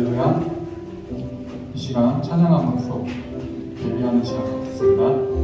할렐루야. 이 시간 찬양하면서 예배하는 시간 갖겠습니다.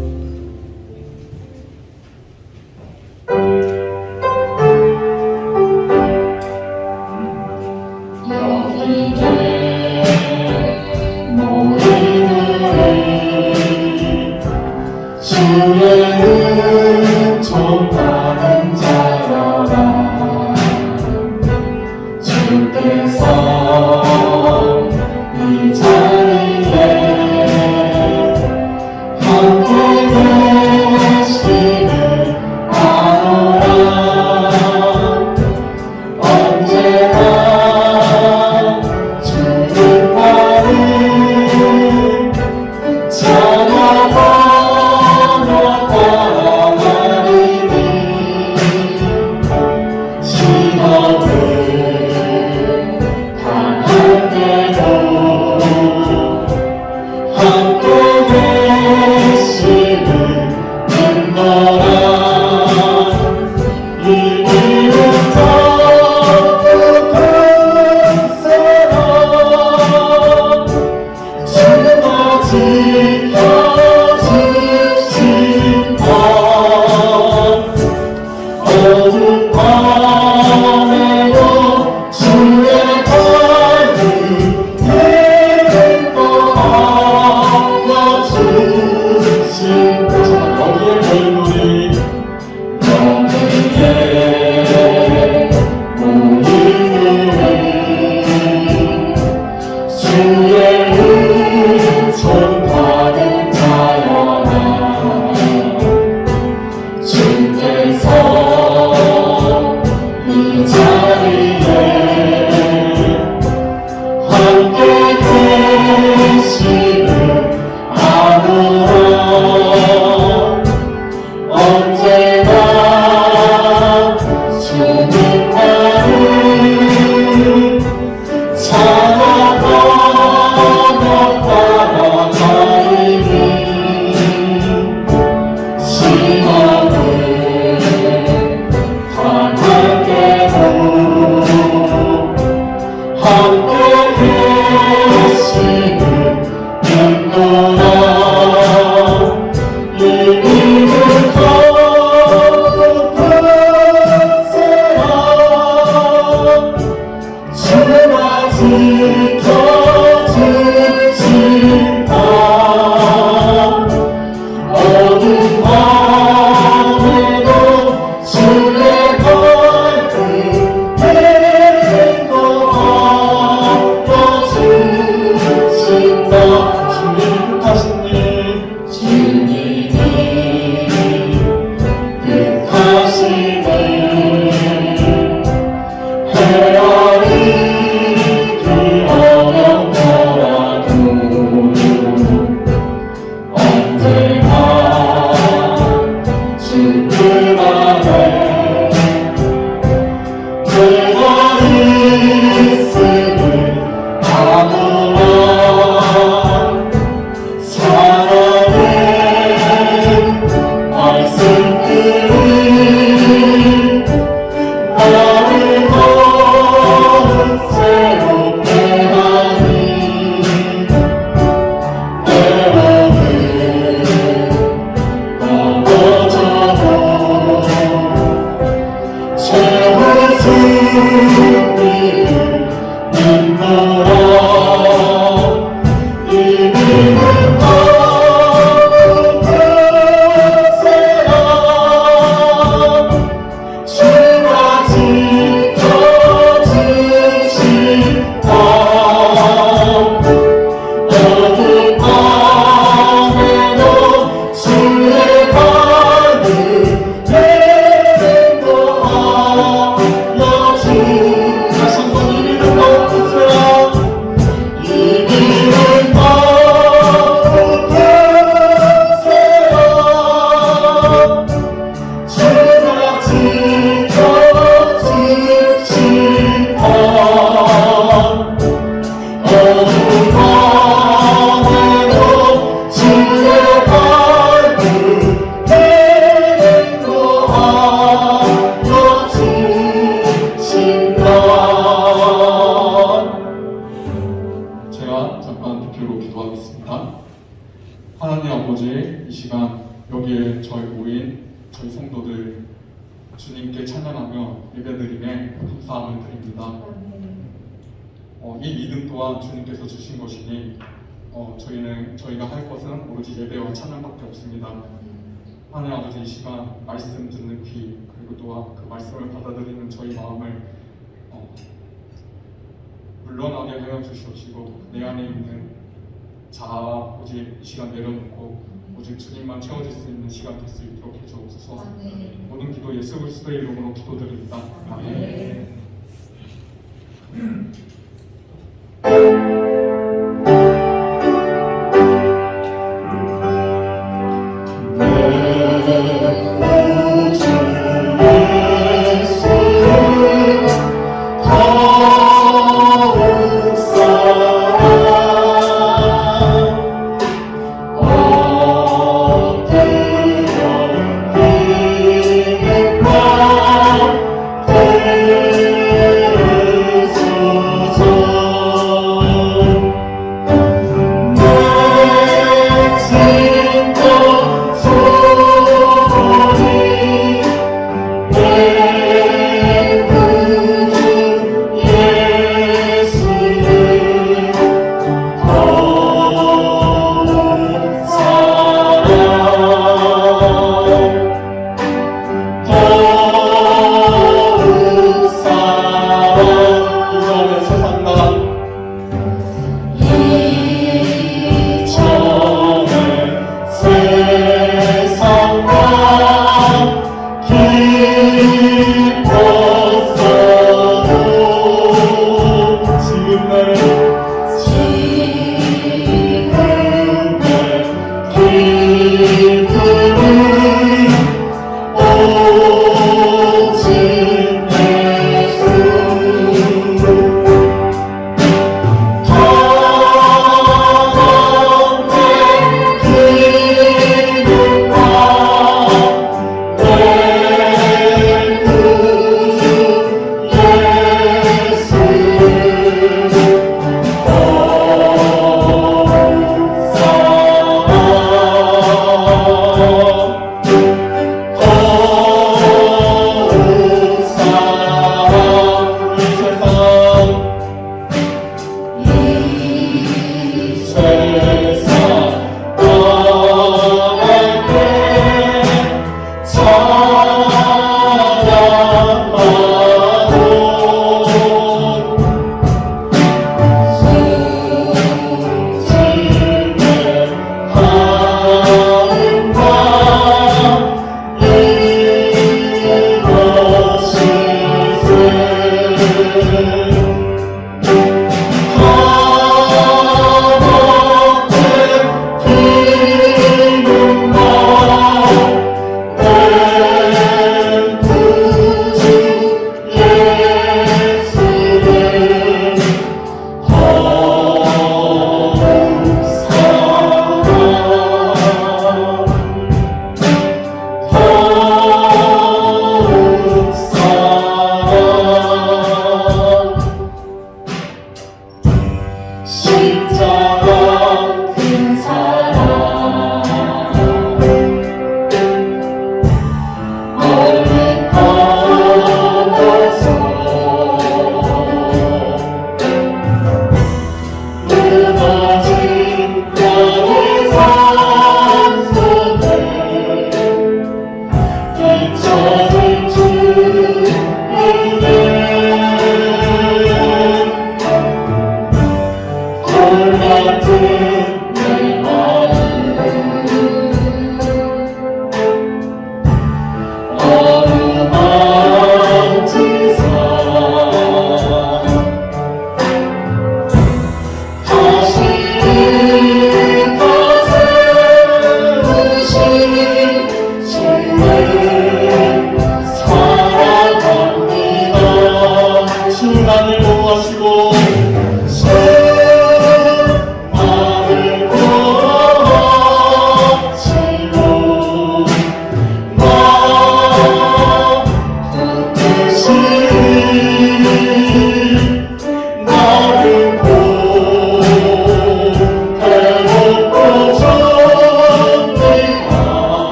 모인 저희 성도들 주님께 찬양하며 예배드림에 감사함을 드립니다. 이 믿음 또한 주님께서 주신 것이니 저희가 할 것은 오로지 예배와 찬양밖에 없습니다. 하나님 아버지, 이 시간 말씀 듣는 귀, 그리고 또한 그 말씀을 받아들이는 저희 마음을 물러나게 하여 주시옵시고, 내 안에 있는 자아와 오직 이 시간 내려놓고 오직 주님만 채워질 수 있는 시간 될 수 있도록 해주옵소서. 모든 기도 예수 그리스도의 이름으로 기도드립니다. 아멘.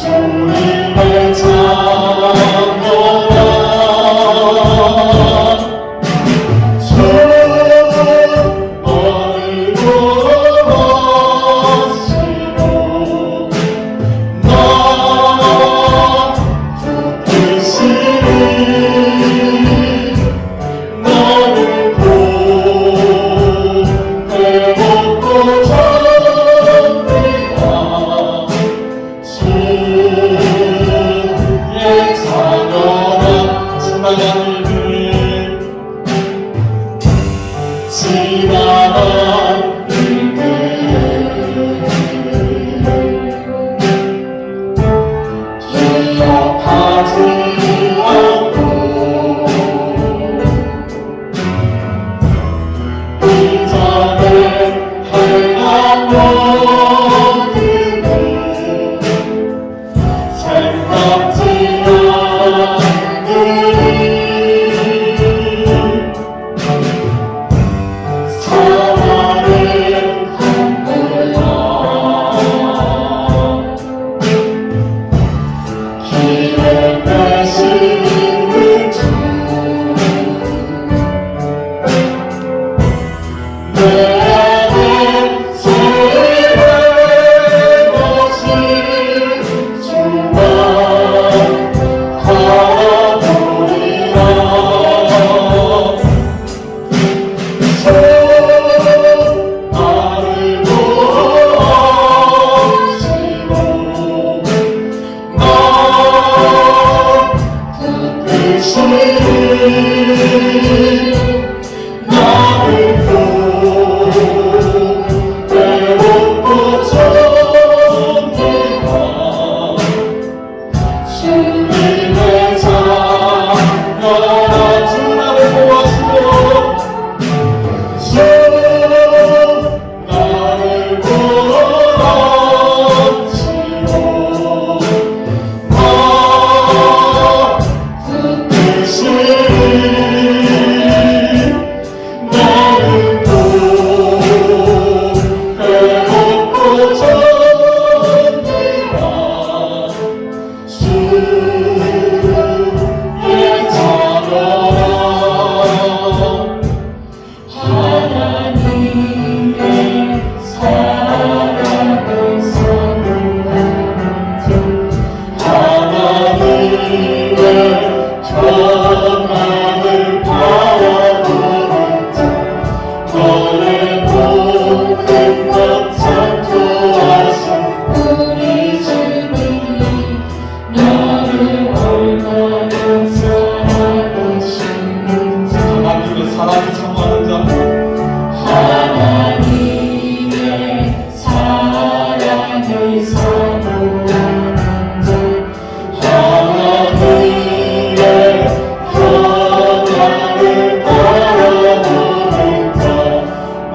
주님의 찬양하라 주 너를 구원하시고 나 붙드시니 나를 보배롭고 전대하 주의 찬양하라 지나간 일들 지나간 일들 기억하지 않고 이전에 행한 모든 생각지 않으리 사랑은 한 거야 기회 되시는 주 내 안에 새로운 것이 주만 바라보리라 주 나를 구원하시고 나 붙드시니 나를 보배롭고 전대하 주님의 찬양하라 주 나를 보호하시고 주 나를 구원하시고 나 붙드시니 나를 보배롭고 전대하 주의 찬양하라 하나님의 사랑을 선물하는 하나님의 평안을 바라보는 자 너의 모든 것 참고하신 우리 주님이 너를 얼마나 사랑하시는지 하나님의 사랑을 사모하는 자 하나님의 사랑을 사모하는 자 하나님의 평안을 바라보는 자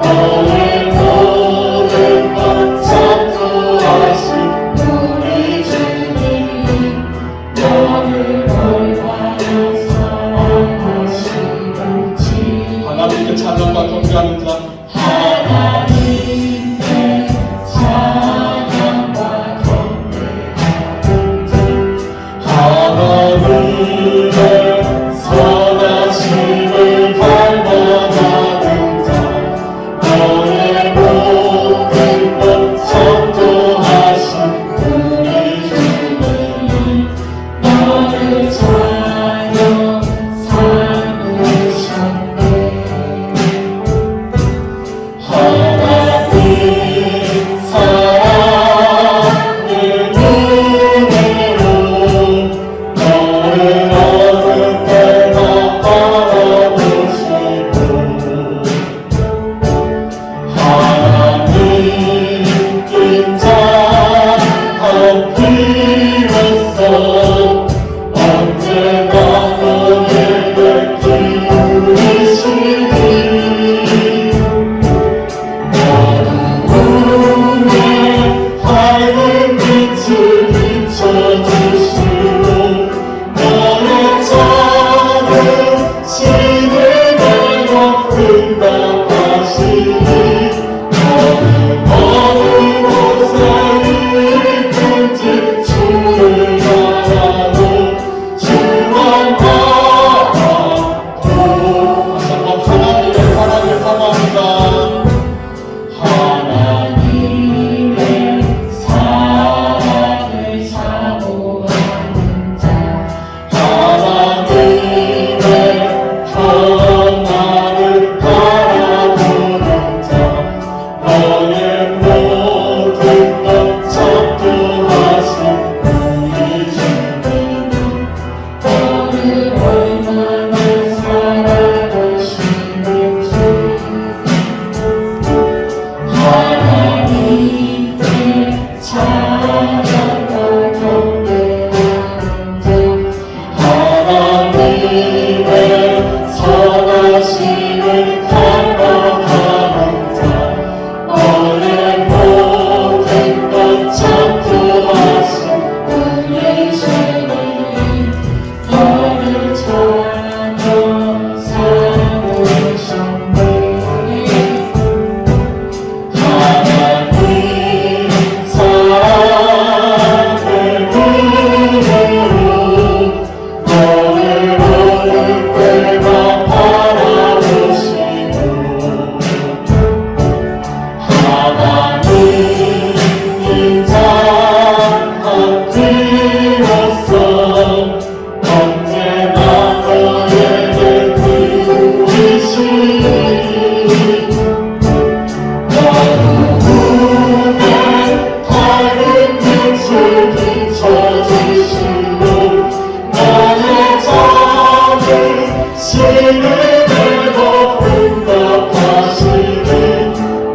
너의 모든 것 참고하신 우리 주님이 너를 얼마나 사랑하시는지 하나님께 찬양과 경배하는 자 하나님께 찬양과 경배하는 자 하나님의 선하심을 갈망하는 자 너의 모든 것 선도하신 우리 주님이 너를 찬양 삼으셨네 하나님 사랑의 은혜로 너를 주를 바라고 주원하고 다시 한번 하나님의 사랑을 사모합니다. 하나님의 사랑을 사모하는 자 하나님의 평안을 바라보는 자 너의 모든 것 참조하신 우리 주님이 너를 얼마나 사랑하시는지 하나님께 찬양과 경배하는 자 하나님의 선하심을 간구하는 자 너의 모든 것 참조하신 우리 주님 너를 전하며 삼으셨네 하나님 사랑의 눈으로 너를 어느 때나 바라보시고 하나님 인자한 그로서 언제나 너에게 그리시니 어두움에 밝은 빛을 비춰주시고 너의 작은 시름에도 응답하시니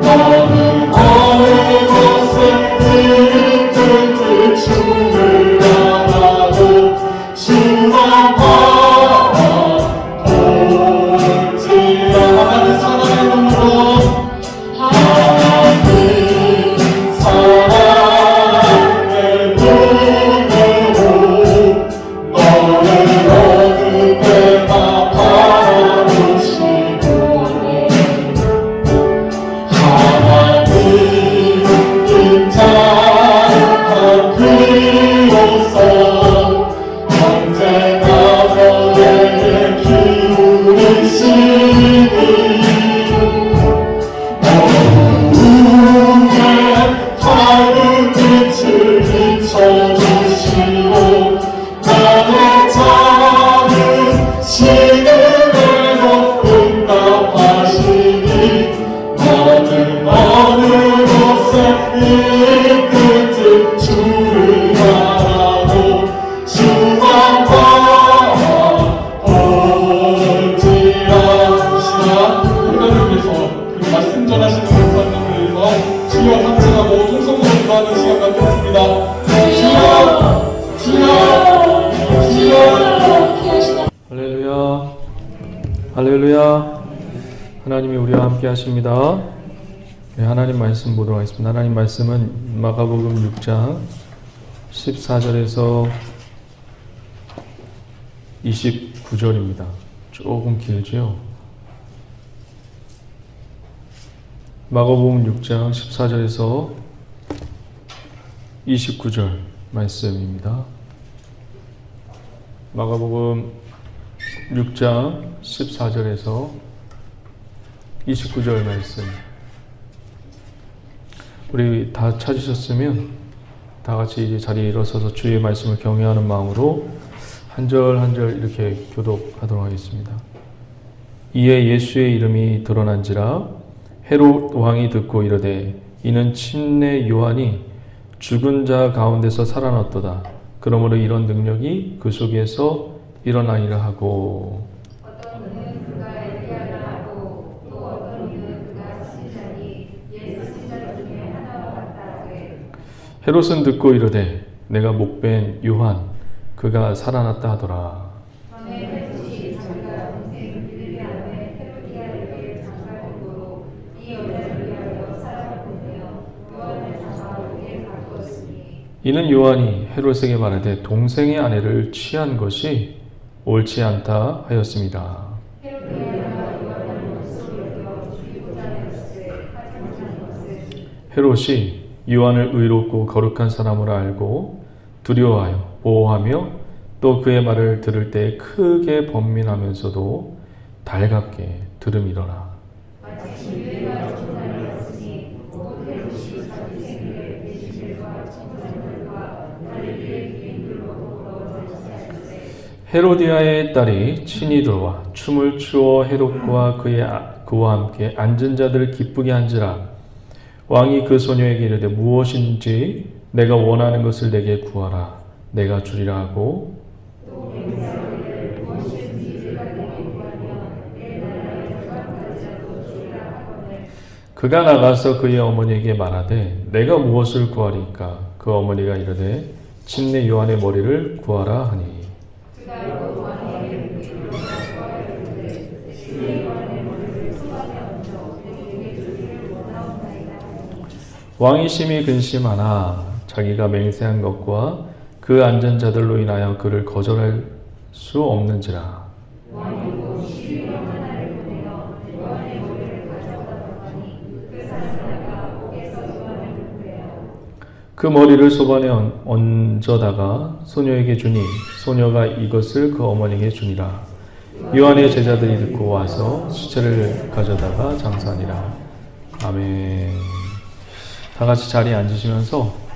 너는 어느 곳에 들뜬 주를 바라고 주만 바라볼지라 하나님 사랑의 눈으로 하나님 사랑의 눈으로 너를 어느 때나 바라보시고 하나님 인자한 그로서 언제나 너에게 기울이시니 어두움에 밝은 빛을 비춰주시고 나의 작은 시름에도 응답하시니 너는 어느 곳에 이끄듯 주를 바라고 주만 바라볼지라 시간 우리를 위해서 그리고 말씀 전하시는 목사님을 위해서 주여 상칭하고 통성으로 기도하는 시간 갖겠습니다. 주여 주여 주여 할렐루야, 할렐루야. 하나님이 우리와 함께 하십니다. 네, 하나님 말씀 보도록 하겠습니다. 하나님 말씀은 마가복음 6장 14절에서 29절입니다. 조금 길죠? 마가복음 6장 14절에서 29절 말씀입니다. 마가복음 6장 14절에서 29절 말씀. 우리 다 찾으셨으면 다 같이 이제 자리에 일어서서 주의 말씀을 경외하는 마음으로 한 절 한 절 이렇게 교독하도록 하겠습니다. 이에 예수의 이름이 드러난지라 헤롯 왕이 듣고 이르되 이는 침례 요한이 죽은 자 가운데서 살아났도다. 그러므로 이런 능력이 그 속에서 일어나리라 하고 어떤 이는 그가 엘리야라 하고 또 어떤 이는 그가 시자니 예수 시자 중에 하나와 같다 하되 헤롯은 듣고 이르되 내가 목벤 요한 그가 살아났다 하더라. 전에 헤롯이 자기가 동생 빌리안의 헤로디아에게 장가들고로 이 여자를 위하여 사람을 보내어 요한을 장가오게 가두었으니 이는 요한이 헤롯에게 말하되 동생의 아내를 취한 것이 옳지 않다 하였습니다. 헤로디아가 요한을 목소리로 들어 죽이고자 하였으되 하지 못한 것은 헤롯이 요한을 의롭고 거룩한 사람으로 알고 두려워하여 보호하며 또 그의 말을 들을 때 크게 번민하면서도 달갑게 들음이러라. 마치 유대가 조난이었으니 곧 헤롯이 자기 생일에 배신들과 친구들과 갈릴리의 귀인들로 더불어 잔치하였으되 헤로디아의 딸이 친히 들어와 춤을 추어 헤롯과 그와 함께 앉은 자들을 기쁘게 한지라. 왕이 그 소녀에게 이르되 무엇인지 내가 원하는 것을 내게 구하라. 내가 주리라 하고 또 맹세하기를 무엇이든지 내가 내게 구하면 내 나라의 절반까지라도 주리라 하거늘 그가 나가서 그의 어머니에게 말하되 내가 무엇을 구하리까? 그 어머니가 이르되 침례 요한의 머리를 구하라 하니 그가 또 왕에게 묻기를 구하였는데 침례 요한의 머리를 손안에 얹어 내게 주기를 원하옵나이다. 왕이 심히 근심하나 자기가 맹세한 것과 그 앉은 자들로 인하여 그를 거절할 수 없는지라. 왕이 곧 시위병 하나를 보내어 요한의 머리를 가져오라고 하니 그 사람 하나가 옥에서 요한을 구해요. 그 머리를 소반에 얹어다가 소녀에게 주니 소녀가 이것을 그 어머니에게 주니라. 요한의 제자들이 듣고 와서 시체를 가져다가 장사하니라. 아멘. 다 같이 자리에 앉으시면서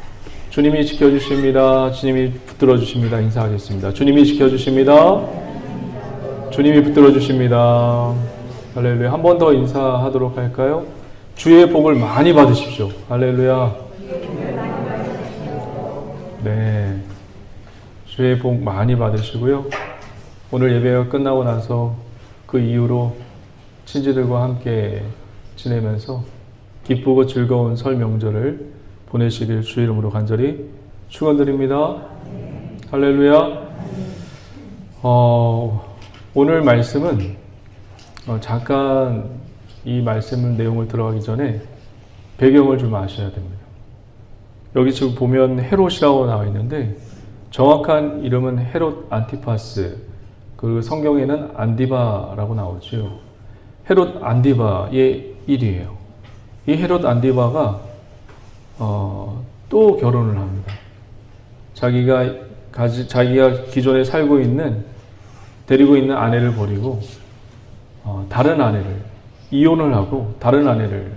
주님이 지켜주십니다. 주님이 붙들어 주십니다. 인사하겠습니다. 주님이 지켜주십니다. 주님이 붙들어 주십니다. 할렐루야. 한 번 더 인사하도록 할까요? 주의 복을 많이 받으십시오. 할렐루야. 네. 주의 복 많이 받으시고요. 오늘 예배가 끝나고 나서 그 이후로 친지들과 함께 지내면서 기쁘고 즐거운 설 명절을 보내시길 주의 이름으로 간절히 축원드립니다. 할렐루야. 오늘 말씀은 잠깐 이 말씀 내용을 들어가기 전에 배경을 좀 아셔야 됩니다. 여기 지금 보면 헤롯이라고 나와 있는데 정확한 이름은 헤롯 안티파스, 그 성경에는 안디바라고 나오죠. 헤롯 안디바의 일이에요. 이 헤롯 안디바가 또 결혼을 합니다. 자기가 기존에 데리고 있는 아내를 버리고 다른 아내를 이혼을 하고 다른 아내를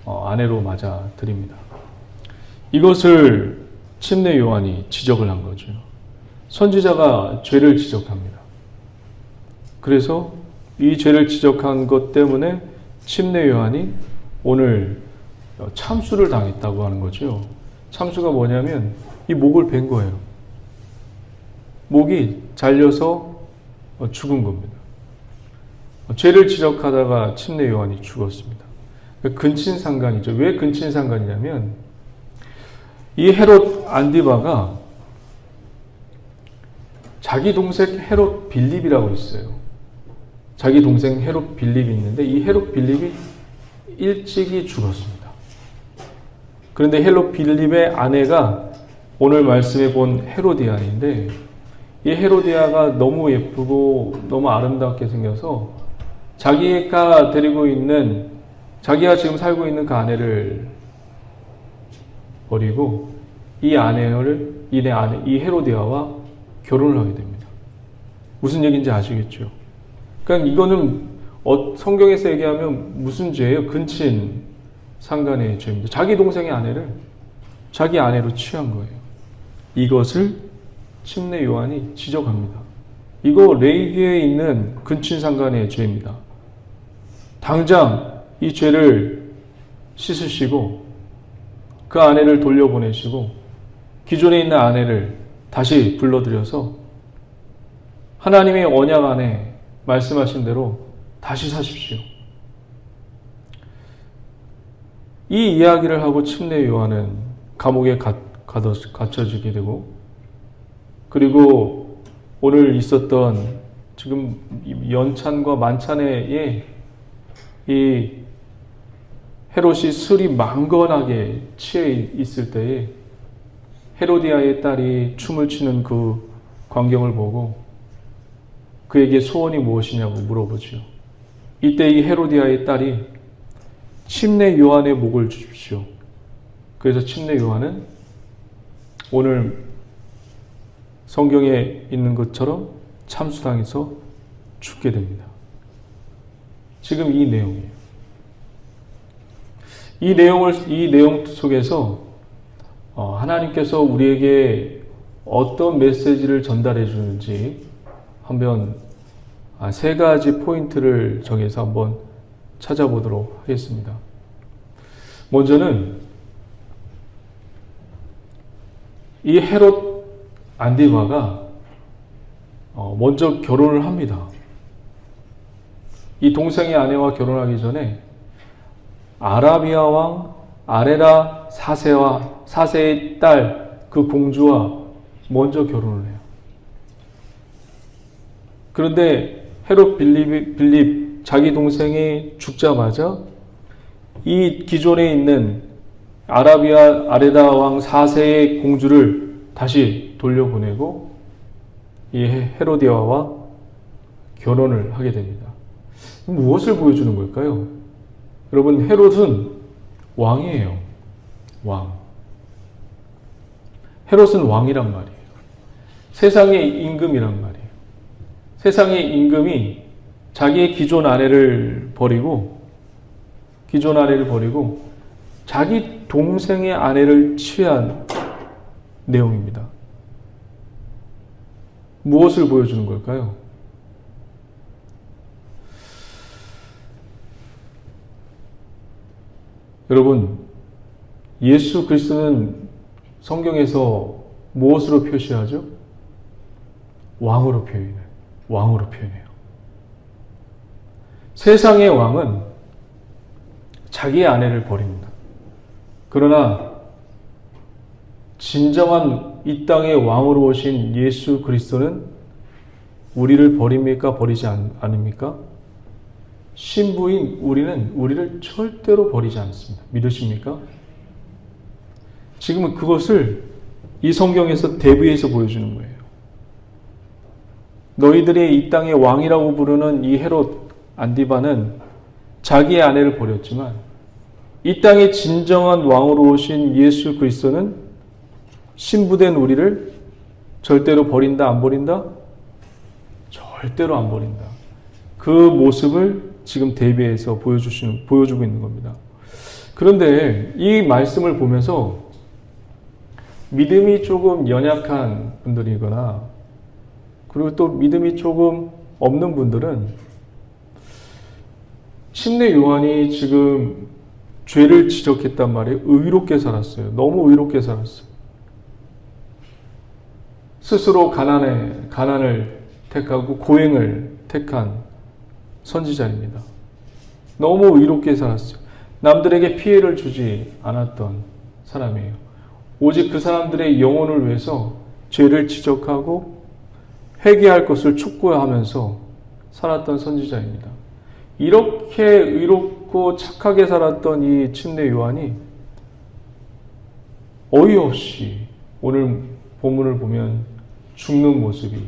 아내로 맞아 들입니다. 이것을 침례 요한이 지적을 한 거죠. 선지자가 죄를 지적합니다. 그래서 이 죄를 지적한 것 때문에 침례 요한이 오늘 참수를 당했다고 하는 거죠. 참수가 뭐냐면 이 목을 벤 거예요. 목이 잘려서 죽은 겁니다. 죄를 지적하다가 침례 요한이 죽었습니다. 근친상간이죠. 왜 근친상간이냐면 이 헤롯 안디바가 자기 동생 헤롯 빌립이라고 있어요. 자기 동생 헤롯 빌립이 있는데 이 헤롯 빌립이 일찍이 죽었습니다. 그런데 헤롯 빌립의 아내가 오늘 말씀에 본 헤로디아인데 이 헤로디아가 너무 예쁘고 너무 아름답게 생겨서 자기가 지금 살고 있는 그 아내를 버리고 이 헤로디아와 결혼을 하게 됩니다. 무슨 얘기인지 아시겠죠? 그러니까 이거는 성경에서 얘기하면 무슨 죄예요? 근친 상간의 죄입니다. 자기 동생의 아내를 자기 아내로 취한 거예요. 이것을 침례 요한이 지적합니다. 이거 레위기에 있는 근친 상간의 죄입니다. 당장 이 죄를 씻으시고 그 아내를 돌려보내시고 기존에 있는 아내를 다시 불러들여서 하나님의 언약 안에 말씀하신 대로 다시 사십시오. 이 이야기를 하고 침례 요한은 감옥에 갇혀지게 되고 그리고 오늘 있었던 지금 연찬과 만찬에 이 헤롯이 술이 망건하게 취해 있을 때에 헤로디아의 딸이 춤을 추는 그 광경을 보고 그에게 소원이 무엇이냐고 물어보죠. 이때 이 헤로디아의 딸이 침례 요한의 목을 주십시오. 그래서 침례 요한은 오늘 성경에 있는 것처럼 참수당해서 죽게 됩니다. 지금 이 내용이에요. 이 내용 속에서 하나님께서 우리에게 어떤 메시지를 전달해 주는지 한번 세 가지 포인트를 정해서 한번 찾아보도록 하겠습니다. 먼저는 이 헤롯 안디바가 먼저 결혼을 합니다. 이 동생의 아내와 결혼하기 전에 아라비아 왕 아레라 4세의 딸 그 공주와 먼저 결혼을 해요. 그런데 헤롯 빌립 자기 동생이 죽자마자 이 기존에 있는 아라비아 아레다 왕 4세의 공주를 다시 돌려보내고 이 헤로디아와 결혼을 하게 됩니다. 무엇을 보여주는 걸까요? 여러분, 헤롯은 왕이에요. 왕. 헤롯은 왕이란 말이에요. 세상의 임금이란 말이에요. 세상의 임금이 자기의 기존 아내를 버리고 자기 동생의 아내를 취한 내용입니다. 무엇을 보여주는 걸까요? 여러분, 예수 그리스도는 성경에서 무엇으로 표시하죠? 왕으로 표현해요. 세상의 왕은 자기의 아내를 버립니다. 그러나 진정한 이 땅의 왕으로 오신 예수 그리스도는 우리를 버립니까? 버리지 않습니까? 신부인 우리를 절대로 버리지 않습니다. 믿으십니까? 지금은 그것을 이 성경에서 대비해서 보여주는 거예요. 너희들이 이 땅의 왕이라고 부르는 이 헤롯 안디바는 자기의 아내를 버렸지만 이 땅의 진정한 왕으로 오신 예수 그리스도는 신부된 우리를 절대로 버린다, 안 버린다? 절대로 안 버린다. 그 모습을 지금 대비해서 보여주고 있는 겁니다. 그런데 이 말씀을 보면서 믿음이 조금 연약한 분들이거나 그리고 또 믿음이 조금 없는 분들은 침례 요한이 지금 죄를 지적했단 말이에요. 의롭게 살았어요. 너무 의롭게 살았어요. 스스로 가난을 택하고 고행을 택한 선지자입니다. 너무 의롭게 살았어요. 남들에게 피해를 주지 않았던 사람이에요. 오직 그 사람들의 영혼을 위해서 죄를 지적하고 회개할 것을 촉구하면서 살았던 선지자입니다. 이렇게 의롭고 착하게 살았던 이 침례 요한이 어이없이 오늘 본문을 보면 죽는 모습이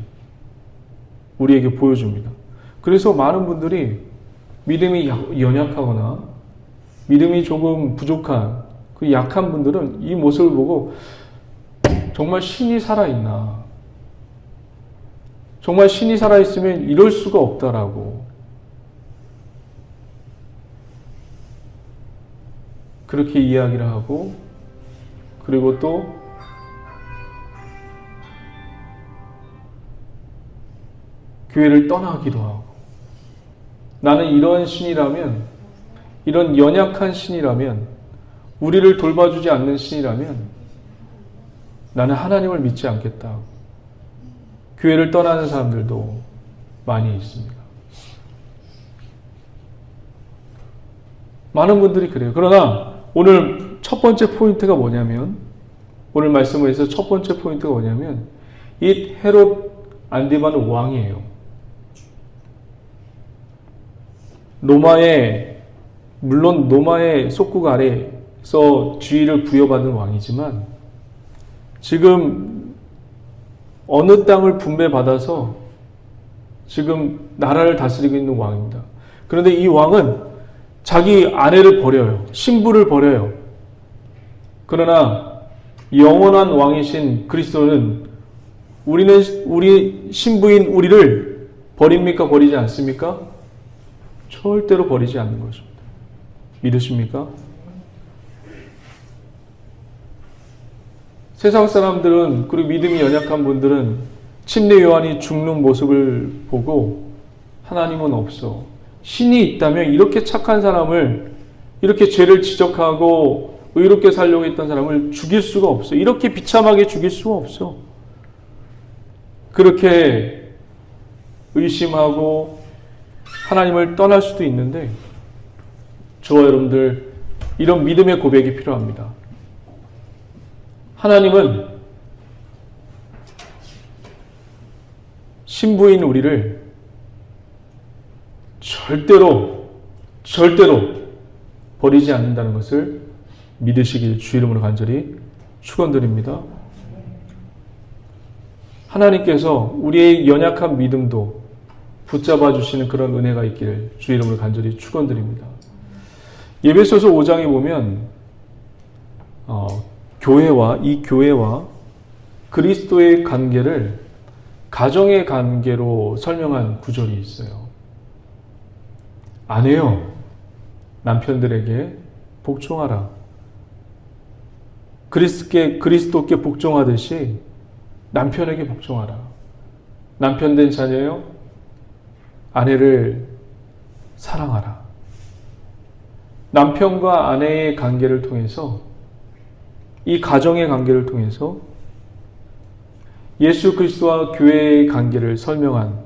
우리에게 보여줍니다. 그래서 많은 분들이 믿음이 연약하거나 믿음이 조금 부족한 그 약한 분들은 이 모습을 보고 정말 신이 살아있나? 정말 신이 살아있으면 이럴 수가 없다라고 그렇게 이야기를 하고 그리고 또 교회를 떠나기도 하고 나는 이런 신이라면 이런 연약한 신이라면 우리를 돌봐주지 않는 신이라면 나는 하나님을 믿지 않겠다. 교회를 떠나는 사람들도 많이 있습니다. 많은 분들이 그래요. 그러나 오늘 첫 번째 포인트가 뭐냐면 오늘 말씀에서 첫 번째 포인트가 뭐냐면 이 헤롯 안디바는 왕이에요. 물론 로마의 속국 아래에서 지위를 부여받은 왕이지만 지금 어느 땅을 분배받아서 지금 나라를 다스리고 있는 왕입니다. 그런데 이 왕은 자기 아내를 버려요. 신부를 버려요. 그러나 영원한 왕이신 그리스도는 우리 신부인 우리를 버립니까? 버리지 않습니까? 절대로 버리지 않는 것입니다. 믿으십니까? 세상 사람들은, 그리고 믿음이 연약한 분들은 침례 요한이 죽는 모습을 보고 하나님은 없어, 신이 있다면 이렇게 착한 사람을, 이렇게 죄를 지적하고 의롭게 살려고 했던 사람을 죽일 수가 없어, 이렇게 비참하게 죽일 수가 없어. 그렇게 의심하고 하나님을 떠날 수도 있는데, 저와 여러분들 이런 믿음의 고백이 필요합니다. 하나님은 신부인 우리를 절대로 버리지 않는다는 것을 믿으시길 주 이름으로 간절히 축원드립니다. 하나님께서 우리의 연약한 믿음도 붙잡아 주시는 그런 은혜가 있기를 주 이름으로 간절히 축원드립니다. 에베소서 5장에 보면 교회와 그리스도의 관계를 가정의 관계로 설명한 구절이 있어요. 아내여, 남편들에게 복종하라. 그리스도께 복종하듯이 남편에게 복종하라. 남편된 자녀여, 아내를 사랑하라. 남편과 아내의 관계를 통해서, 이 가정의 관계를 통해서 예수 그리스도와 교회의 관계를 설명한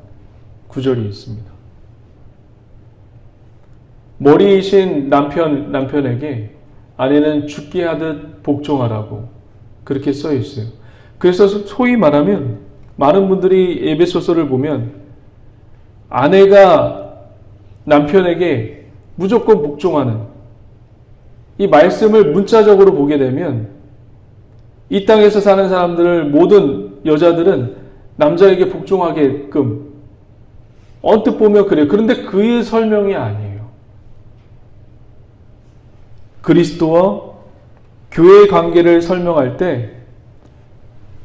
구절이 있습니다. 머리이신 남편에게 아내는 죽게 하듯 복종하라고 그렇게 써 있어요. 그래서 소위 말하면 많은 분들이 에베소서를 보면 아내가 남편에게 무조건 복종하는 이 말씀을 문자적으로 보게 되면 이 땅에서 사는 사람들을, 모든 여자들은 남자에게 복종하게끔 언뜻 보면 그래요. 그런데 그의 설명이 아니에요. 그리스도와 교회의 관계를 설명할 때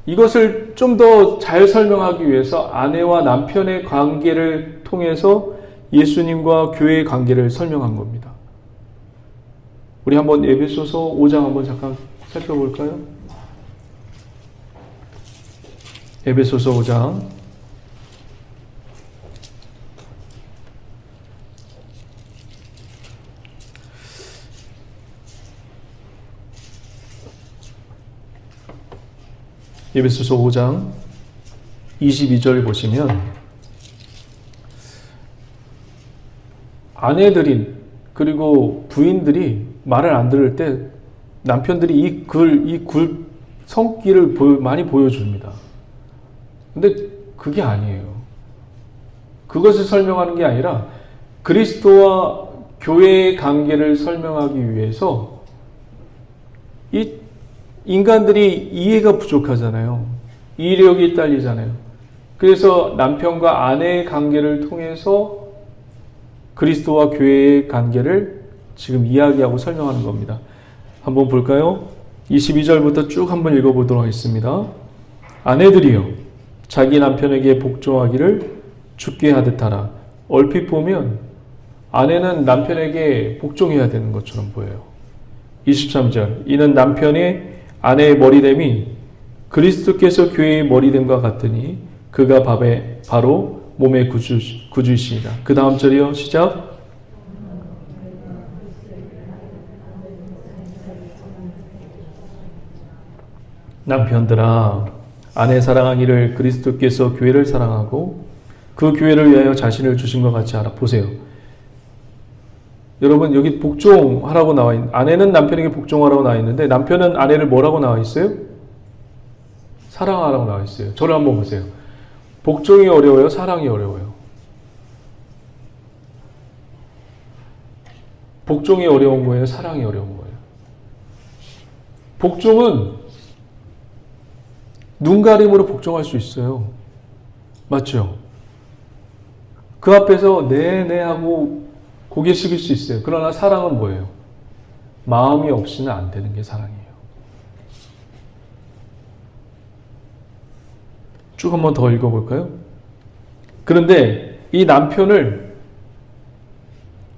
이것을 좀 더 잘 설명하기 위해서 아내와 남편의 관계를 통해서 예수님과 교회의 관계를 설명한 겁니다. 우리 한번 에베소서 5장 한번 잠깐 살펴볼까요? 에베소서 5장 22절 보시면 아내들인 그리고 부인들이 말을 안 들을 때 남편들이 이 성기를 많이 보여줍니다. 근데 그게 아니에요. 그것을 설명하는 게 아니라 그리스도와 교회의 관계를 설명하기 위해서 이 인간들이 이해가 부족하잖아요. 이해력이 딸리잖아요. 그래서 남편과 아내의 관계를 통해서 그리스도와 교회의 관계를 지금 이야기하고 설명하는 겁니다. 한번 볼까요? 22절부터 쭉 한번 읽어보도록 하겠습니다. 아내들이여, 자기 남편에게 복종하기를 죽게 하듯 하라. 얼핏 보면 아내는 남편에게 복종해야 되는 것처럼 보여요. 23절, 이는 남편의 아내의 머리됨이 그리스도께서 교회의 머리됨과 같으니 그가 바로 몸의 구주이시니라. 그 다음 절이요, 시작. 남편들아, 아내 사랑하기를 그리스도께서 교회를 사랑하고 그 교회를 위하여 자신을 주신 것 같이 하라. 보세요. 여러분, 여기 복종하라고 나와 있는, 아내는 남편에게 복종하라고 나와 있는데 남편은 아내를 뭐라고 나와 있어요? 사랑하라고 나와 있어요. 저를 한번 보세요. 복종이 어려워요? 사랑이 어려워요? 복종이 어려운 거예요? 사랑이 어려운 거예요? 복종은 눈가림으로 복종할 수 있어요. 맞죠? 그 앞에서 네네 하고 고개 숙일 수 있어요. 그러나 사랑은 뭐예요? 마음이 없이는 안 되는 게 사랑이에요. 쭉 한번 더 읽어볼까요? 그런데 이 남편을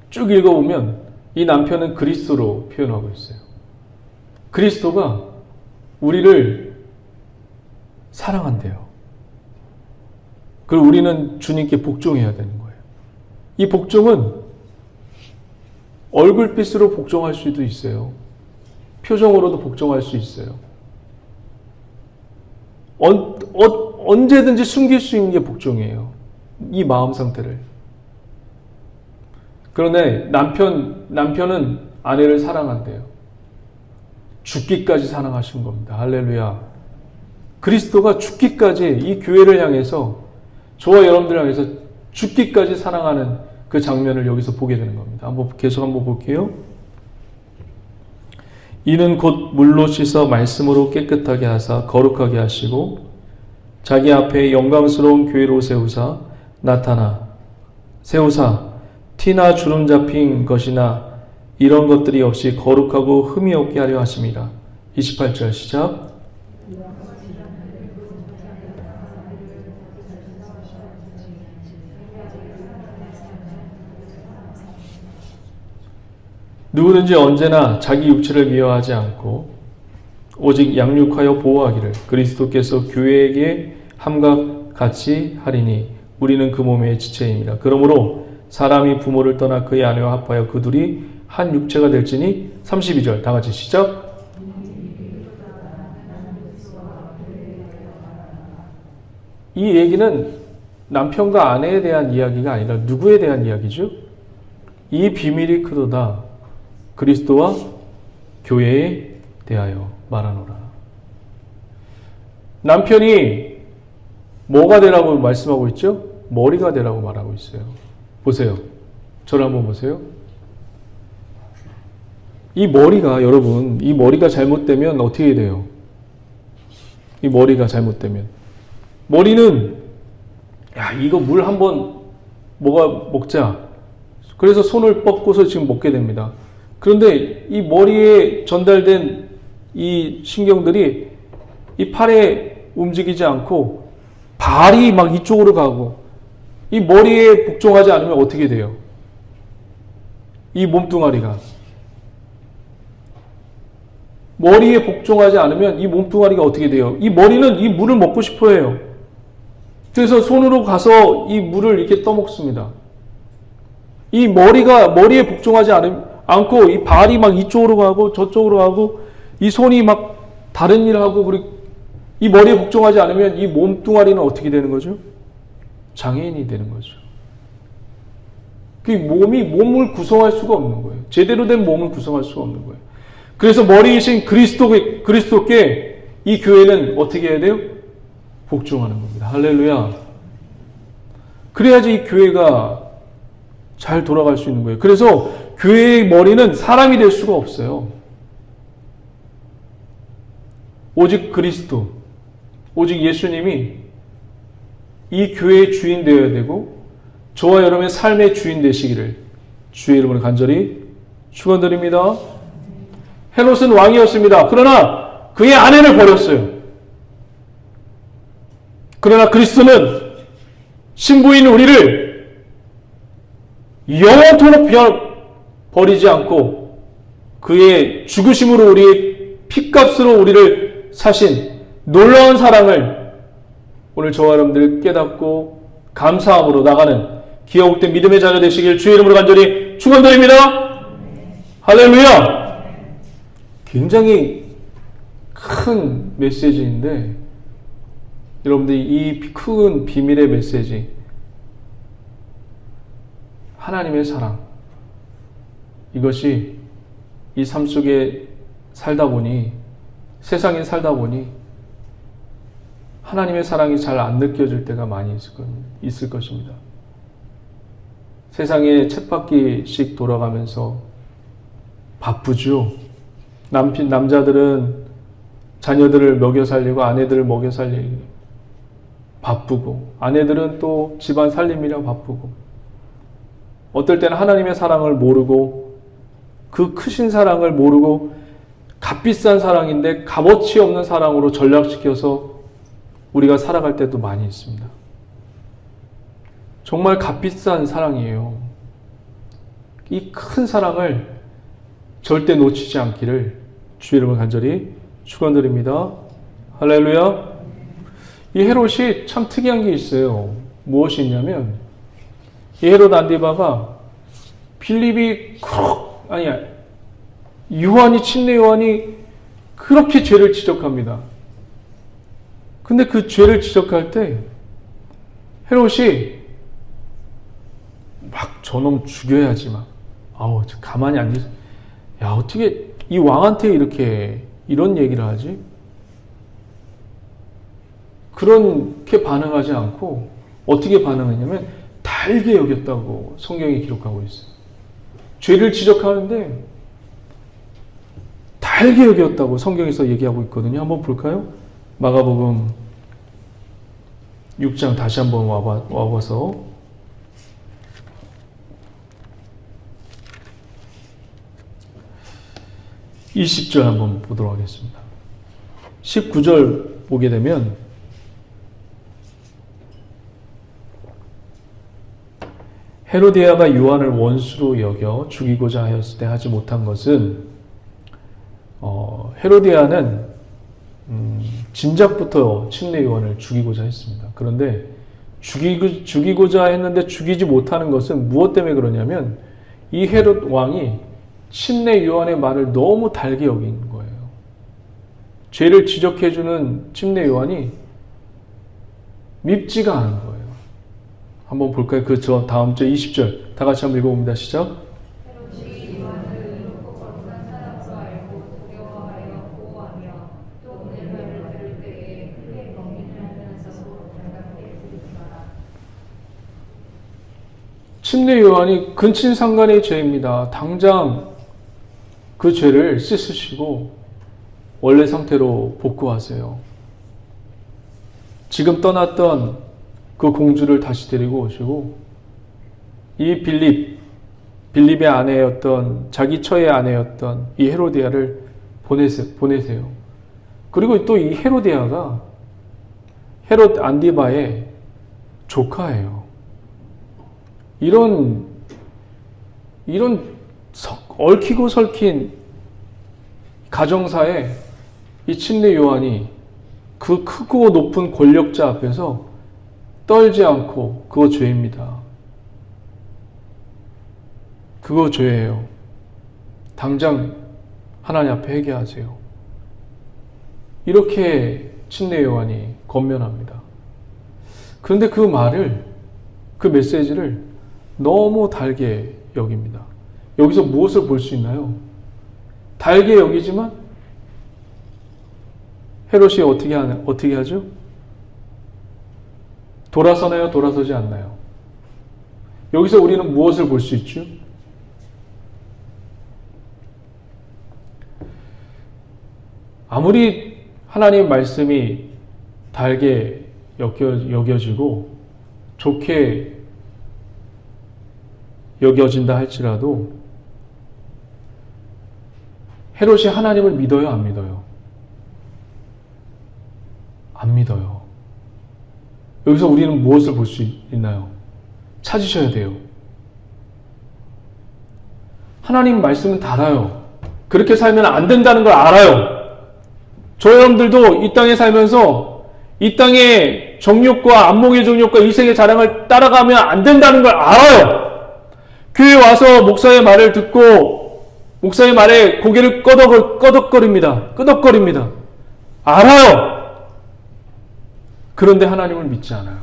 쭉 읽어보면 이 남편은 그리스도로 표현하고 있어요. 그리스도가 우리를 사랑한대요. 그리고 우리는 주님께 복종해야 되는 거예요. 이 복종은 얼굴빛으로 복종할 수도 있어요. 표정으로도 복종할 수 있어요. 언제든지 숨길 수 있는 게 복종이에요. 이 마음 상태를. 그런데 남편은 아내를 사랑한대요. 죽기까지 사랑하신 겁니다. 할렐루야. 그리스도가 죽기까지 이 교회를 향해서, 저와 여러분들을 향해서 죽기까지 사랑하는 그 장면을 여기서 보게 되는 겁니다. 계속 한번 볼게요. 이는 곧 물로 씻어 말씀으로 깨끗하게 하사 거룩하게 하시고 자기 앞에 영광스러운 교회로 세우사 티나 주름 잡힌 것이나 이런 것들이 없이 거룩하고 흠이 없게 하려 하십니다. 28절 시작. 누구든지 언제나 자기 육체를 미워하지 않고 오직 양육하여 보호하기를 그리스도께서 교회에게 함과 같이 하리니 우리는 그 몸의 지체입니다. 그러므로 사람이 부모를 떠나 그의 아내와 합하여 그 둘이 한 육체가 될지니 32절 다 같이 시작. 이 얘기는 남편과 아내에 대한 이야기가 아니라 누구에 대한 이야기죠? 이 비밀이 크도다. 그리스도와 교회에 대하여 말하노라. 남편이 뭐가 되라고 말씀하고 있죠? 머리가 되라고 말하고 있어요. 보세요. 저를 한번 보세요. 이 머리가, 여러분, 이 머리가 잘못되면 어떻게 돼요? 이 머리가 잘못되면. 머리는, 야, 이거 물 한번 먹자. 그래서 손을 뻗고서 지금 먹게 됩니다. 그런데 이 머리에 전달된 이 신경들이 이 팔에 움직이지 않고 발이 막 이쪽으로 가고 이 머리에 복종하지 않으면 어떻게 돼요? 이 몸뚱아리가. 머리에 복종하지 않으면 이 몸뚱아리가 어떻게 돼요? 이 머리는 이 물을 먹고 싶어 해요. 그래서 손으로 가서 이 물을 이렇게 떠먹습니다. 이 머리에 복종하지 않고 이 발이 막 이쪽으로 가고 저쪽으로 가고 이 손이 막 다른 일을 하고 그리고 이 머리에 복종하지 않으면 이 몸뚱아리는 어떻게 되는 거죠? 장애인이 되는 거죠. 그 몸을 구성할 수가 없는 거예요. 제대로 된 몸을 구성할 수가 없는 거예요. 그래서 머리이신 그리스도께 이 교회는 어떻게 해야 돼요? 복종하는 겁니다. 할렐루야. 그래야지 이 교회가 잘 돌아갈 수 있는 거예요. 그래서 교회의 머리는 사람이 될 수가 없어요. 오직 그리스도, 오직 예수님이 이 교회의 주인 되어야 되고 저와 여러분의 삶의 주인 되시기를 주의 이름으로 간절히 축원드립니다. 헤롯은 왕이었습니다. 그러나 그의 아내를 버렸어요. 그러나 그리스도는 신부인 우리를 영원토록 버리지 않고 그의 죽으심으로 우리의 핏값으로 우리를 사신 놀라운 사랑을 오늘 저와 여러분들 깨닫고 감사함으로 나가는 기억된 믿음의 자녀 되시길 주의 이름으로 간절히 축원드립니다. 할렐루야. 굉장히 큰 메시지인데 여러분들이 이 큰 비밀의 메시지, 하나님의 사랑, 이것이 이 삶 속에 살다 보니, 세상에 살다 보니 하나님의 사랑이 잘 안 느껴질 때가 많이 있을 것입니다. 세상에 쳇바퀴씩 돌아가면서 바쁘죠. 남자들은 자녀들을 먹여 살리고 아내들을 먹여 살리고 바쁘고, 아내들은 또 집안 살림이라 바쁘고, 어떨 때는 하나님의 사랑을 모르고 그 크신 사랑을 모르고 값비싼 사랑인데 값어치 없는 사랑으로 전락시켜서 우리가 살아갈 때도 많이 있습니다. 정말 값비싼 사랑이에요. 이 큰 사랑을 절대 놓치지 않기를 주의 이름을 간절히 축원드립니다. 할렐루야. 이 헤롯이 참 특이한 게 있어요. 무엇이 있냐면 이 헤롯 안디바가 빌립이 요한이 침례 요한이 그렇게 죄를 지적합니다. 근데 그 죄를 지적할 때 헤롯이 막 저놈 죽여야지 막 가만히 안 있어. 야, 어떻게 이 왕한테 이렇게 이런 얘기를 하지? 그렇게 반응하지 않고 어떻게 반응했냐면 달게 여겼다고 성경이 기록하고 있어요. 죄를 지적하는데 달게 여겼다고 성경에서 얘기하고 있거든요. 한번 볼까요? 마가복음 6장 다시 한번 와봐서 20절 한번 보도록 하겠습니다. 19절 보게 되면 헤로디아가 요한을 원수로 여겨 죽이고자 하였을 때 하지 못한 것은 헤로디아는 진작부터 침례 요한을 죽이고자 했습니다. 그런데 죽이고자 했는데 죽이지 못하는 것은 무엇 때문에 그러냐면 이 헤롯 왕이 침례 요한의 말을 너무 달게 여긴 거예요. 죄를 지적해주는 침례 요한이 밉지가 않은 거예요. 한번 볼까요? 그 다음 절 20절 다 같이 한번 읽어봅니다. 시작. 헤롯이 요한을 이롭고 거룩한 사람으로 알고 두려워하여 보호하며 또 오늘 말을 들을 때에 크게 경민을 하면서 달갑게 부르더라. 침례 요한이 근친상간의 죄입니다. 당장 그 죄를 씻으시고 원래 상태로 복구하세요. 지금 떠났던 그 공주를 다시 데리고 오시고 이 빌립의 아내였던 자기 처의 아내였던 이 헤로디아를 보내세요. 그리고 또 이 헤로디아가 헤롯 안디바의 조카예요. 이런 얽히고 설킨 가정사에 이 침례 요한이 그 크고 높은 권력자 앞에서 떨지 않고 그거 죄입니다. 그거 죄예요. 당장 하나님 앞에 회개하세요. 이렇게 침례 요한이 권면합니다. 그런데 그 말을, 그 메시지를 너무 달게 여깁니다. 여기서 무엇을 볼 수 있나요? 달게 여기지만 헤롯이 어떻게 하죠? 돌아서나요? 돌아서지 않나요? 여기서 우리는 무엇을 볼 수 있죠? 아무리 하나님의 말씀이 달게 여겨지고 좋게 여겨진다 할지라도 헤롯이 하나님을 믿어요? 안 믿어요? 안 믿어요. 여기서 우리는 무엇을 볼 수 있나요? 찾으셔야 돼요. 하나님 말씀은 달아요. 그렇게 살면 안 된다는 걸 알아요. 저 여러분들도 이 땅에 살면서 이 땅의 정욕과 안목의 정욕과 이색의 자랑을 따라가면 안 된다는 걸 알아요. 교회에 와서 목사의 말을 듣고 목사의 말에 고개를 끄덕거립니다. 알아요. 그런데 하나님을 믿지 않아요.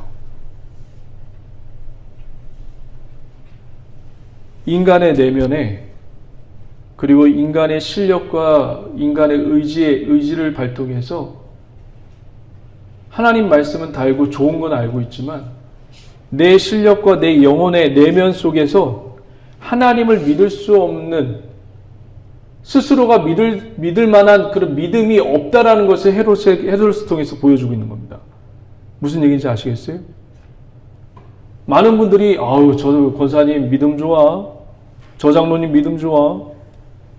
인간의 내면에 그리고 인간의 실력과 인간의 의지를 발동해서 하나님 말씀은 달고 좋은 건 알고 있지만 내 실력과 내 영혼의 내면 속에서 하나님을 믿을 수 없는 스스로가 믿을 만한 그런 믿음이 없다라는 것을 헤롯을 통해서 보여주고 있는 겁니다. 무슨 얘기인지 아시겠어요? 많은 분들이 저 권사님 믿음 좋아, 저 장로님 믿음 좋아,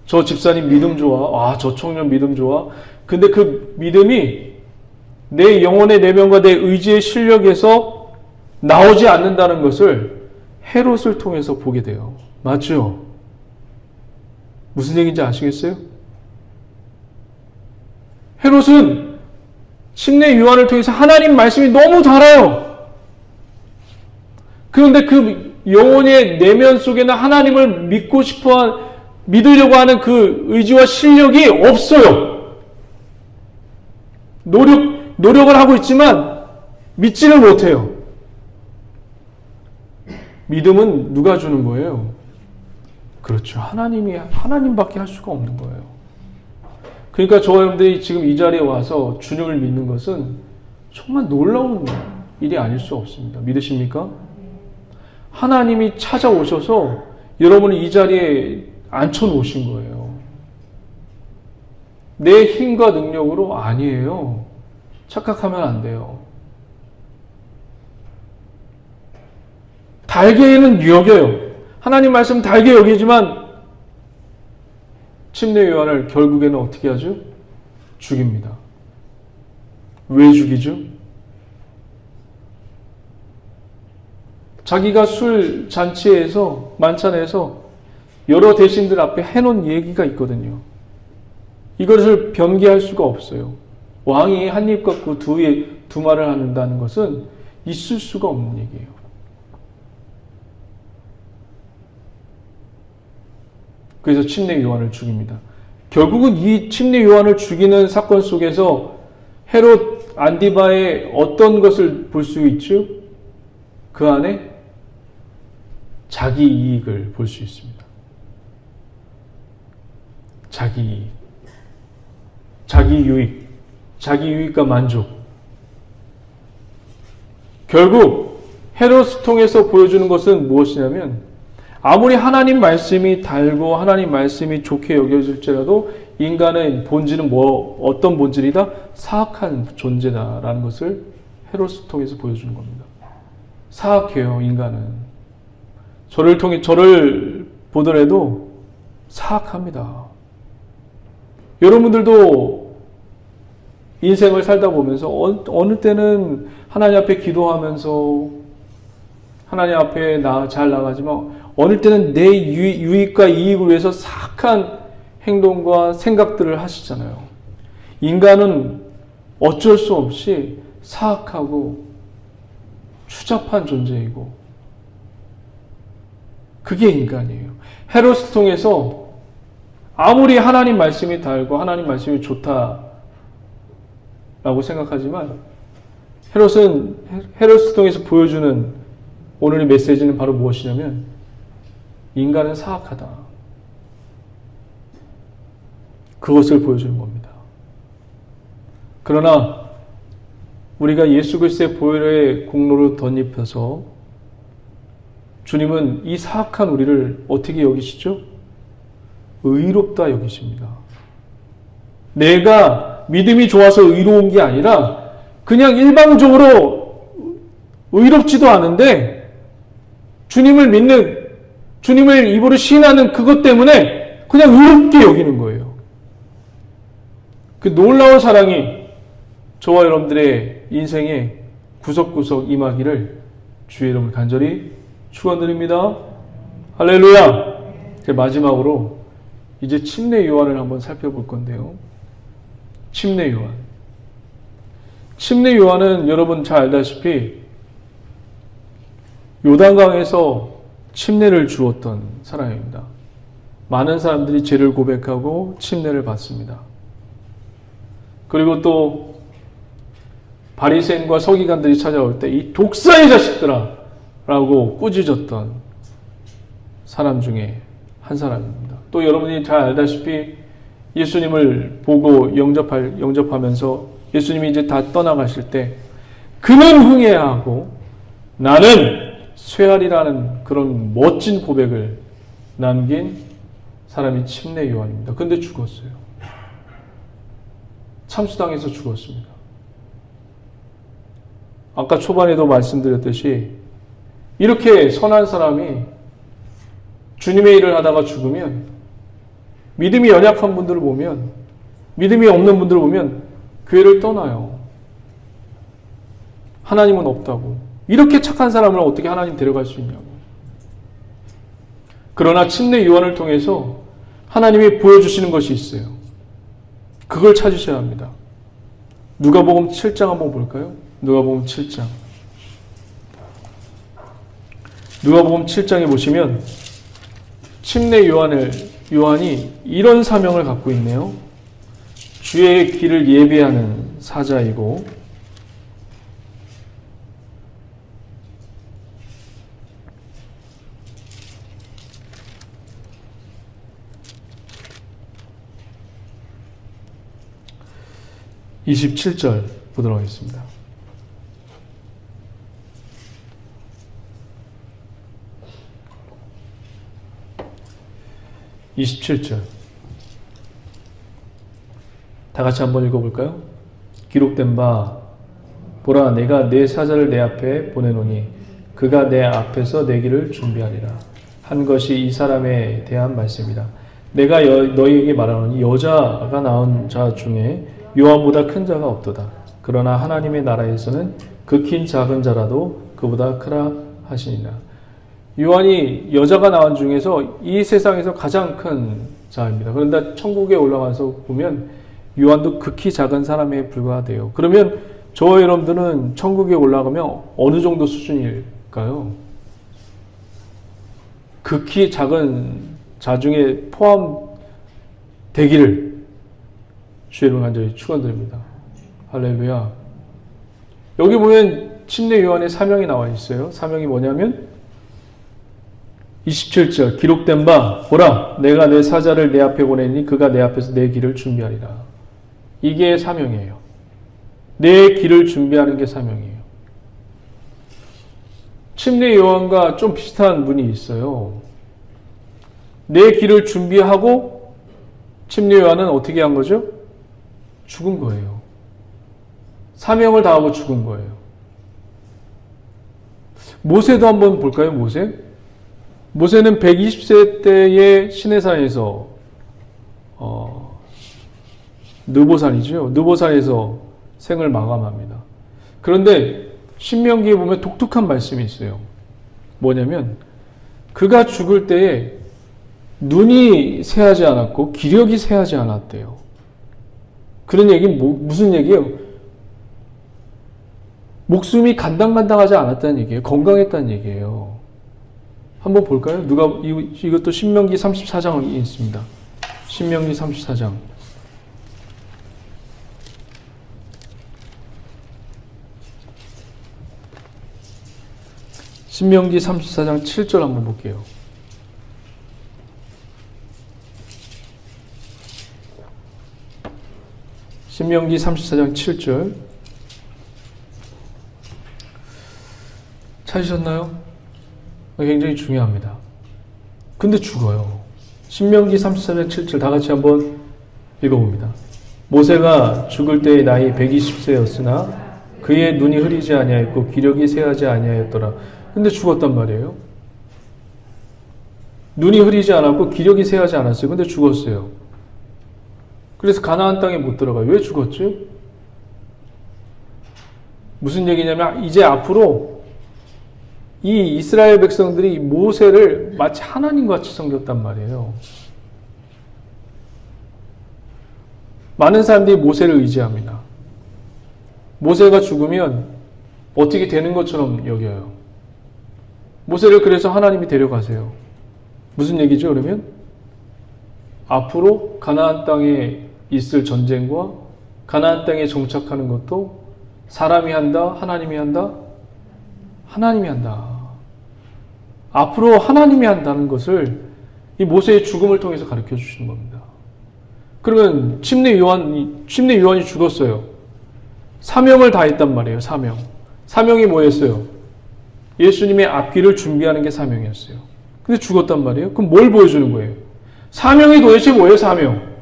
저 집사님 믿음 좋아, 저 청년 믿음 좋아. 근데 그 믿음이 내 영혼의 내면과 내 의지의 실력에서 나오지 않는다는 것을 헤롯을 통해서 보게 돼요. 맞죠? 무슨 얘기인지 아시겠어요? 헤롯은 침례 요한을 통해서 하나님 말씀이 너무 달아요. 그런데 그 영혼의 내면 속에는 하나님을 믿으려고 하는 그 의지와 실력이 없어요. 노력을 하고 있지만 믿지를 못해요. 믿음은 누가 주는 거예요? 그렇죠. 하나님밖에 할 수가 없는 거예요. 그러니까 저와 여러분들이 지금 이 자리에 와서 주님을 믿는 것은 정말 놀라운 일이 아닐 수 없습니다. 믿으십니까? 하나님이 찾아오셔서 여러분을 이 자리에 앉혀놓으신 거예요. 내 힘과 능력으로 아니에요. 착각하면 안 돼요. 달게는 여겨요. 하나님 말씀 달게 여기지만 침례 요한을 결국에는 어떻게 하죠? 죽입니다. 왜 죽이죠? 자기가 술 잔치에서 만찬에서 여러 대신들 앞에 해놓은 얘기가 있거든요. 이것을 변개할 수가 없어요. 왕이 한 입 갖고 두 말을 한다는 것은 있을 수가 없는 얘기예요. 그래서 침례 요한을 죽입니다. 결국은 이 침례 요한을 죽이는 사건 속에서 헤롯 안디바의 어떤 것을 볼 수 있죠? 그 안에 자기 이익을 볼 수 있습니다. 자기 이익, 자기 유익, 자기 유익과 만족. 결국 헤롯을 통해서 보여주는 것은 무엇이냐면 아무리 하나님 말씀이 달고 하나님 말씀이 좋게 여겨질지라도 인간의 본질은 어떤 본질이다? 사악한 존재다라는 것을 헤롯을 통해서 보여주는 겁니다. 사악해요, 인간은. 저를 보더라도 사악합니다. 여러분들도 인생을 살다 보면서 어느 때는 하나님 앞에 기도하면서 하나님 앞에 잘 나가지만 어느 때는 내 유익과 이익을 위해서 사악한 행동과 생각들을 하시잖아요. 인간은 어쩔 수 없이 사악하고 추잡한 존재이고 그게 인간이에요. 헤롯을 통해서 아무리 하나님 말씀이 달고 하나님 말씀이 좋다라고 생각하지만 헤롯을 통해서 보여주는 오늘의 메시지는 바로 무엇이냐면 인간은 사악하다. 그것을 보여주는 겁니다. 그러나 우리가 예수 그리스도의 보혈의 공로를 덧입혀서 주님은 이 사악한 우리를 어떻게 여기시죠? 의롭다 여기십니다. 내가 믿음이 좋아서 의로운 게 아니라 그냥 일방적으로 의롭지도 않은데 주님을 믿는, 주님을 입으로 시인하는 그것 때문에 그냥 의롭게 여기는 거예요. 그 놀라운 사랑이 저와 여러분들의 인생에 구석구석 임하기를 주의 이름을 간절히 축원드립니다. 할렐루야. 마지막으로 이제 침례 요한을 한번 살펴볼 건데요. 침례 요한. 침례 요한은 여러분 잘 알다시피 요단강에서 침례를 주었던 사람입니다. 많은 사람들이 죄를 고백하고 침례를 받습니다. 그리고 또 바리새인과 서기관들이 찾아올 때 이 독사의 자식들아 라고 꾸짖었던 사람 중에 한 사람입니다. 또 여러분이 잘 알다시피 예수님을 보고 영접하면서 예수님이 이제 다 떠나가실 때 그는 흥해하고 나는 쇠하리라는 그런 멋진 고백을 남긴 사람이 침례 요한입니다. 근데 죽었어요. 참수당해서 죽었습니다. 아까 초반에도 말씀드렸듯이 이렇게 선한 사람이 주님의 일을 하다가 죽으면 믿음이 연약한 분들을 보면, 믿음이 없는 분들을 보면 교회를 떠나요. 하나님은 없다고. 이렇게 착한 사람을 어떻게 하나님 데려갈 수 있냐고. 그러나 침례 요한을 통해서 하나님이 보여주시는 것이 있어요. 그걸 찾으셔야 합니다. 누가복음 7장 한번 볼까요? 누가복음 7장. 누가복음 7장에 보시면 침례 요한이 이런 사명을 갖고 있네요. 주의 길을 예비하는 사자이고 (27절) 보도록 하겠습니다. (27절) 다 같이 한번 읽어볼까요? 기록된 바 보라 내가 내 사자를 내 앞에 보내노니 그가 내 앞에서 내 길을 준비하리라 한 것이 이 사람에 대한 말씀이다. 내가 너희에게 말하노니 여자가 낳은 자 중에 요한보다 큰 자가 없도다. 그러나 하나님의 나라에서는 극히 작은 자라도 그보다 크라 하시니라. 요한이 여자가 낳은 중에서 이 세상에서 가장 큰 자입니다. 그런데 천국에 올라가서 보면 요한도 극히 작은 사람에 불과하대요. 그러면 저와 여러분들은 천국에 올라가면 어느 정도 수준일까요? 극히 작은 자 중에 포함되기를 주의 이름으로 간절히 축원드립니다. 할렐루야. 여기 보면 침례 요한의 사명이 나와 있어요. 사명이 뭐냐면 27절 기록된 바 보라 내가 내 사자를 내 앞에 보내니 그가 내 앞에서 내 길을 준비하리라. 이게 사명이에요. 내 길을 준비하는 게 사명이에요. 침례 요한과 좀 비슷한 분이 있어요. 내 길을 준비하고 침례 요한은 어떻게 한 거죠? 죽은 거예요. 사명을 다하고 죽은 거예요. 모세도 한번 볼까요? 모세는 120세 때의 시내산에서 느보산이죠. 느보산에서 생을 마감합니다. 그런데 신명기에 보면 독특한 말씀이 있어요. 뭐냐면 그가 죽을 때에 눈이 새하지 않았고 기력이 새하지 않았대요. 그런 얘기는 무슨 얘기예요? 목숨이 간당간당하지 않았다는 얘기예요. 건강했다는 얘기예요. 한번 볼까요? 이것도 신명기 34장에 있습니다. 신명기 34장. 신명기 34장 7절 한번 볼게요. 신명기 34장 7절 찾으셨나요? 굉장히 중요합니다. 근데 죽어요. 신명기 34장 7절 다 같이 한번 읽어봅니다. 모세가 죽을 때의 나이 120세였으나 그의 눈이 흐리지 아니하였고 기력이 새하지 아니하였더라. 근데 죽었단 말이에요. 눈이 흐리지 않았고 기력이 새하지 않았어요. 근데 죽었어요. 그래서 가나안 땅에 못 들어가요. 왜 죽었죠? 무슨 얘기냐면 이제 앞으로 이 이스라엘 백성들이 모세를 마치 하나님같이 섬겼단 말이에요. 많은 사람들이 모세를 의지합니다. 모세가 죽으면 어떻게 되는 것처럼 여겨요. 모세를 그래서 하나님이 데려가세요. 무슨 얘기죠, 그러면? 앞으로 가나안 땅에 있을 전쟁과 가나안 땅에 정착하는 것도 사람이 한다, 하나님이 한다? 하나님이 한다. 앞으로 하나님이 한다는 것을 이 모세의 죽음을 통해서 가르쳐 주시는 겁니다. 그러면 침례 요한이 죽었어요. 사명을 다했단 말이에요. 사명이 뭐였어요? 예수님의 앞길을 준비하는 게 사명이었어요. 근데 죽었단 말이에요. 그럼 뭘 보여주는 거예요? 사명이 도대체 뭐예요? 사명.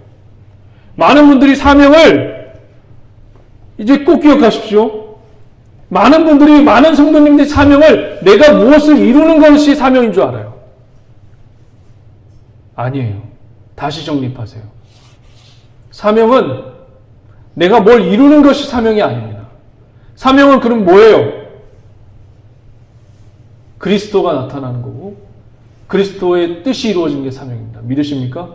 많은 분들이 사명을 이제 꼭 기억하십시오. 많은 성도님들이 사명을 내가 무엇을 이루는 것이 사명인 줄 알아요. 아니에요. 다시 정립하세요. 사명은 내가 뭘 이루는 것이 사명이 아닙니다. 사명은 그럼 뭐예요? 그리스도가 나타나는 거고 그리스도의 뜻이 이루어지는 게 사명입니다. 믿으십니까?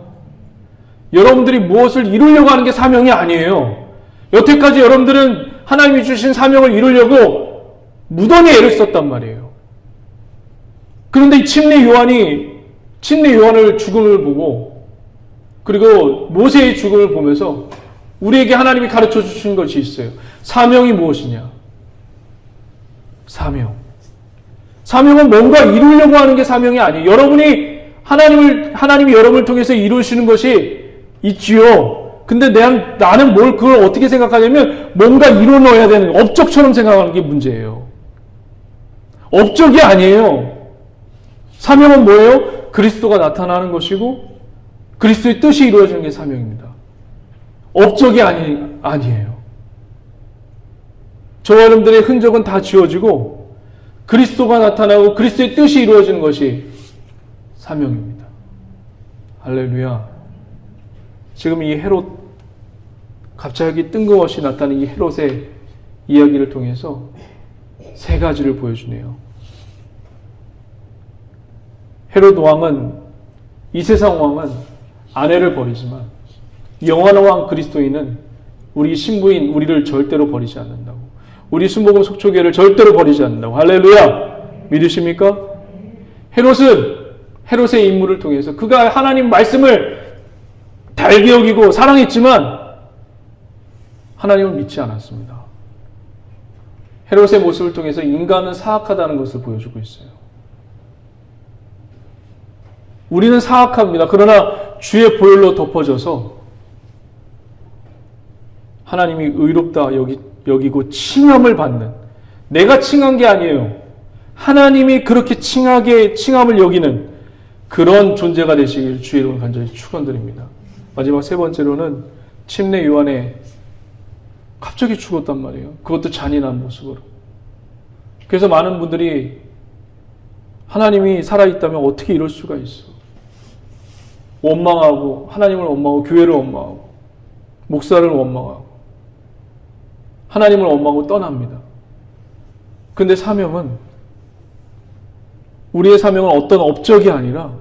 여러분들이 무엇을 이루려고 하는 게 사명이 아니에요. 여태까지 여러분들은 하나님이 주신 사명을 이루려고 무던히 애를 썼단 말이에요. 그런데 이 침례 요한을 죽음을 보고 그리고 모세의 죽음을 보면서 우리에게 하나님이 가르쳐 주신 것이 있어요. 사명이 무엇이냐? 사명은 뭔가 이루려고 하는 게 사명이 아니에요. 하나님이 여러분을 통해서 이루시는 것이 있지요. 근데 나는 그걸 어떻게 생각하냐면 뭔가 이루어야 되는 업적처럼 생각하는 게 문제예요. 업적이 아니에요. 사명은 뭐예요? 그리스도가 나타나는 것이고 그리스도의 뜻이 이루어지는 게 사명입니다. 업적이 아니에요. 저와 여러분들의 흔적은 다 지워지고 그리스도가 나타나고 그리스도의 뜻이 이루어지는 것이 사명입니다. 할렐루야. 지금 이 헤롯, 갑자기 뜬금없이 나타난 이 헤롯의 이야기를 통해서 세 가지를 보여주네요. 헤롯 왕은, 이 세상 왕은 아내를 버리지만 영원한 왕 그리스도인은 우리 신부인 우리를 절대로 버리지 않는다고. 우리 순복음 속초교회를 절대로 버리지 않는다고. 할렐루야. 믿으십니까? 헤롯의 임무를 통해서 그가 하나님 말씀을 달게 여기고 사랑했지만 하나님을 믿지 않았습니다. 헤롯의 모습을 통해서 인간은 사악하다는 것을 보여주고 있어요. 우리는 사악합니다. 그러나 주의 보혈로 덮어져서 하나님이 의롭다 여기고 칭함을 받는, 내가 칭한 게 아니에요. 하나님이 그렇게 칭함을 여기는 그런 존재가 되시길 주의 이름으로 간절히 축원드립니다. 마지막 세 번째로는 침례 요한에 갑자기 죽었단 말이에요. 그것도 잔인한 모습으로. 그래서 많은 분들이 하나님이 살아있다면 어떻게 이럴 수가 있어? 원망하고, 하나님을 원망하고, 교회를 원망하고, 목사를 원망하고, 하나님을 원망하고 떠납니다. 근데 우리의 사명은 어떤 업적이 아니라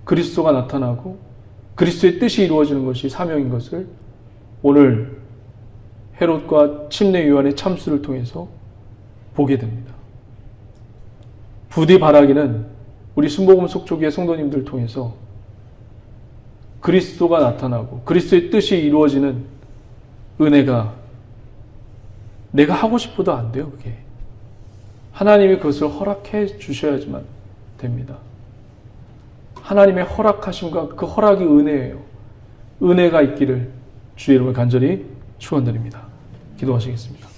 그리스도가 나타나고 그리스도의 뜻이 이루어지는 것이 사명인 것을 오늘 헤롯과 침례 요한의 참수를 통해서 보게 됩니다. 부디 바라기는 우리 순복음 속초교회 성도님들 통해서 그리스도가 나타나고 그리스도의 뜻이 이루어지는 은혜가 내가 하고 싶어도 안 돼요. 그게 하나님이 그것을 허락해 주셔야지만 됩니다. 하나님의 허락하심과 그 허락이 은혜예요. 은혜가 있기를 주의 이름을 간절히 축원드립니다. 기도하시겠습니다.